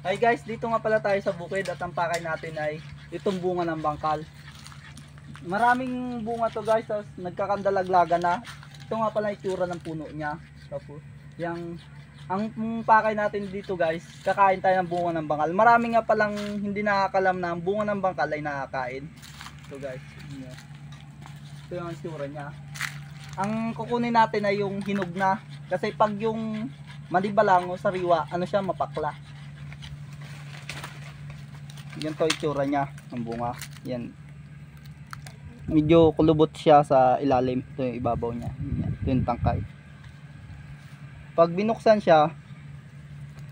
Hi guys, dito nga pala tayo sa bukid at ang pakay natin ay itong bunga ng bangkal. Maraming bunga to guys, tapos nagkakandalaglaga na. Ito nga pala itsura ng puno niya. Tapos, ang pakay natin dito guys, kakain tayo ng bunga ng bangkal. Marami nga palang hindi nakakalam na ang bunga ng bangkal ay nakakain. Ito guys, ito yung itsura niya. Ang kukunin natin ay yung hinog na. Kasi pag yung manibalang o sariwa, ano siya, mapakla. Yan to itsura niya, ang bunga. Yan. Medyo kulubot siya sa ilalim. Ito yung ibabaw niya. Yan. Ito yung tangkay. Pag binuksan siya,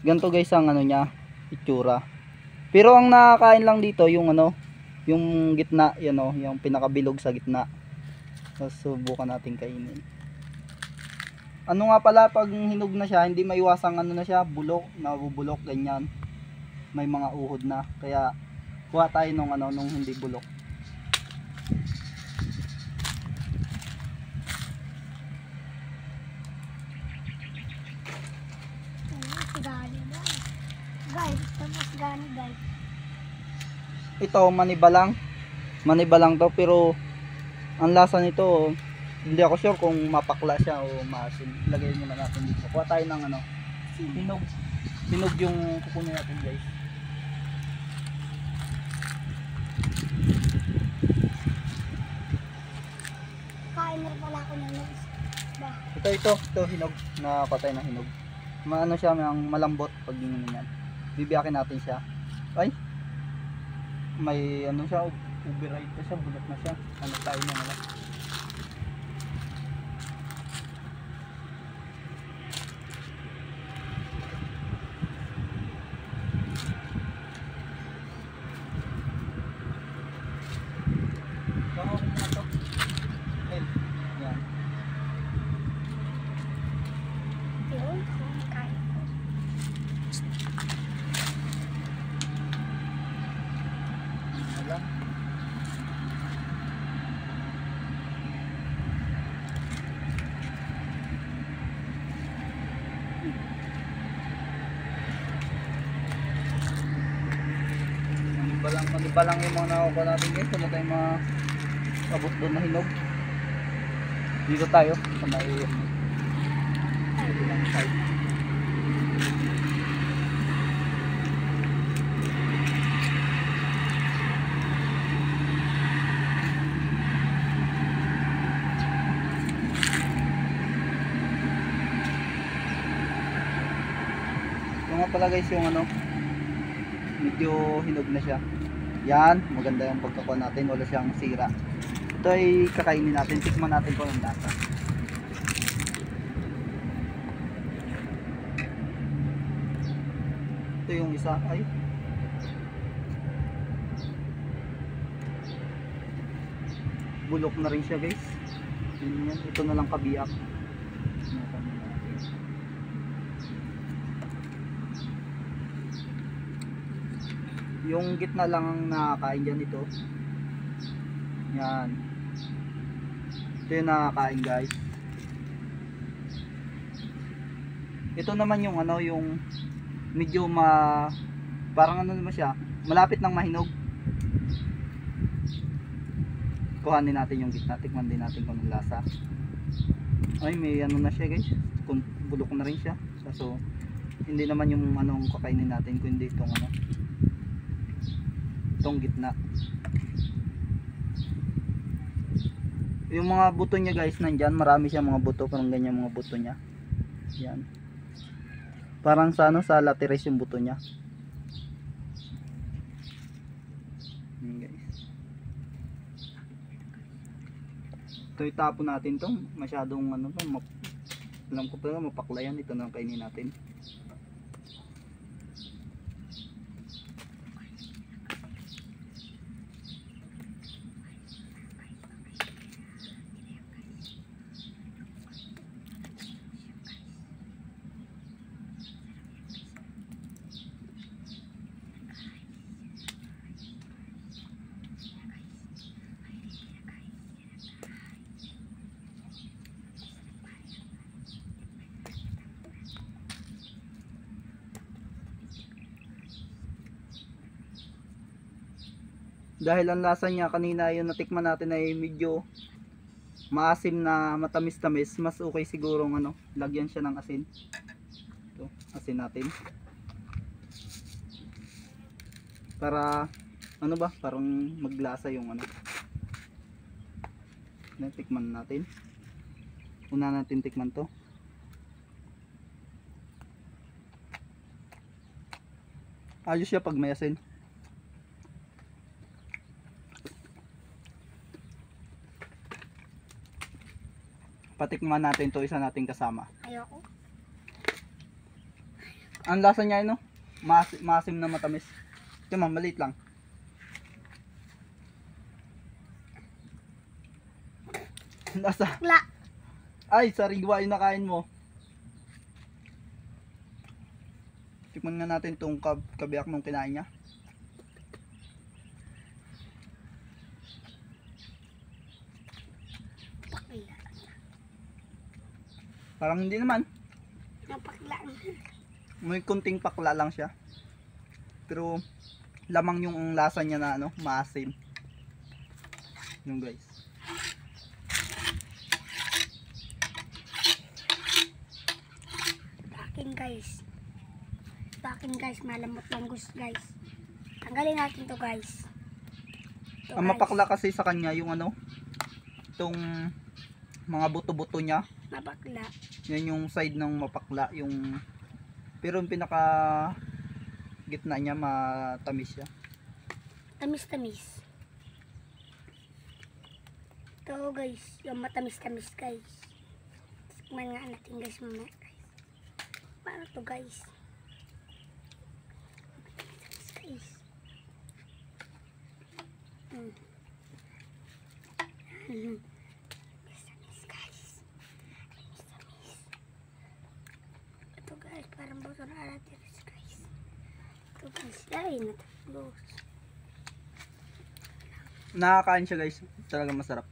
ganito guys ang ano niya, itsura. Pero ang nakakain lang dito yung ano, yung gitna, yan o, yung pinakabilog sa gitna. So, subukan natin kainin. Ano nga pala, pag hinog na siya, hindi maiwasang ano na siya, bulok, nabubulok, ganyan. May mga uhod na, kaya kuha tayo nung ano, nung hindi bulok. Guys, tapos gani guys. Ito manibalang to, pero ang lasa nito hindi ako sure kung mapakla siya o maasim. Lagay muna natin dito. Kuha tayo ng ano, hinog yung kukunin natin guys. Kain na pala ako ng isda. Ito hinog, nakapatay na hinog. Maano siya, malambot pag ginignan. Bibiyakin natin siya. Ay, may ano siya, overripe na siya, bulok na siya. Ano tayo na wala. Yan. Yun, kain ko. Wala. Manibalang yung mga nakuha natin guys. Wala tayong mga abot doon na hinog. Dito tayo sa may side. Ito nga pala guys yung ano, medyo hinog na siya. Yan, maganda yung pagkakuha natin, wala siyang sira. Ito ay kakainin natin, tikman natin kung ang lasa. Ito yung isa, ay bulok na rin siya guys. Yan, ito na lang kabiyak. Yung gitna lang ang nakakain dyan ito. Yan. Ito yung nakakain guys. Ito naman yung ano, yung medyo parang ano naman siya, malapit ng mahinog. Kuhanin natin yung gitna, tikman din natin kung anong lasa. Ay, may ano na siya guys, kung bulok na rin siya. So hindi naman yung anong kakainin natin, kundi itong ano, itong gitna. Yung mga buto niya guys nandyan, marami siya mga buto, parang ganyan mga buto niya. Yan. Parang sa ano, sa lateres yung buto niya. Yan guys. Ito itapon natin to, masyadong ano to, alam ko pa mapaklayan. Ito na kainin natin. Dahil ang lasa niya kanina yung natikman natin ay medyo maasim na matamis-tamis, mas okay siguro ano, lagyan siya ng asin. Ito, asin natin. Para ano ba, parang maglasa yung ano. Tikman natin. Una natin tikman to. Ayos siya pag may asin. Patikman natin to, isa nating kasama. Ayoko. Ang lasa niya no? Maasim na matamis. Ito ma'am, maliit lang. Lasa. Bakla. Ay, sariwa yung nakain mo. Tikman nga natin itong kabiyak nung kinain niya. Bakla. Parang hindi naman. Napakla. May kunting pakla lang siya. Pero lamang yung lasa niya na ano, maasim. Yung guys. Akin guys, malamot lang guys. Tanggalin natin to guys. Ito, Ang mapakla kasi sa kanya yung ano, itong mga buto-buto niya. Mapakla. Yan yung side ng mapakla, yung pero yung pinaka gitna niya matamis siya. Tamis-tamis. Ito guys, yung matamis-tamis guys. Tikman nga natin guys mamaya guys. Paano to guys? Guys. Tamis guys. Tamis. Ito guys, parang buto na alatiris guys. Ito guys, ay natapos. Nakakain siya guys, talaga masarap.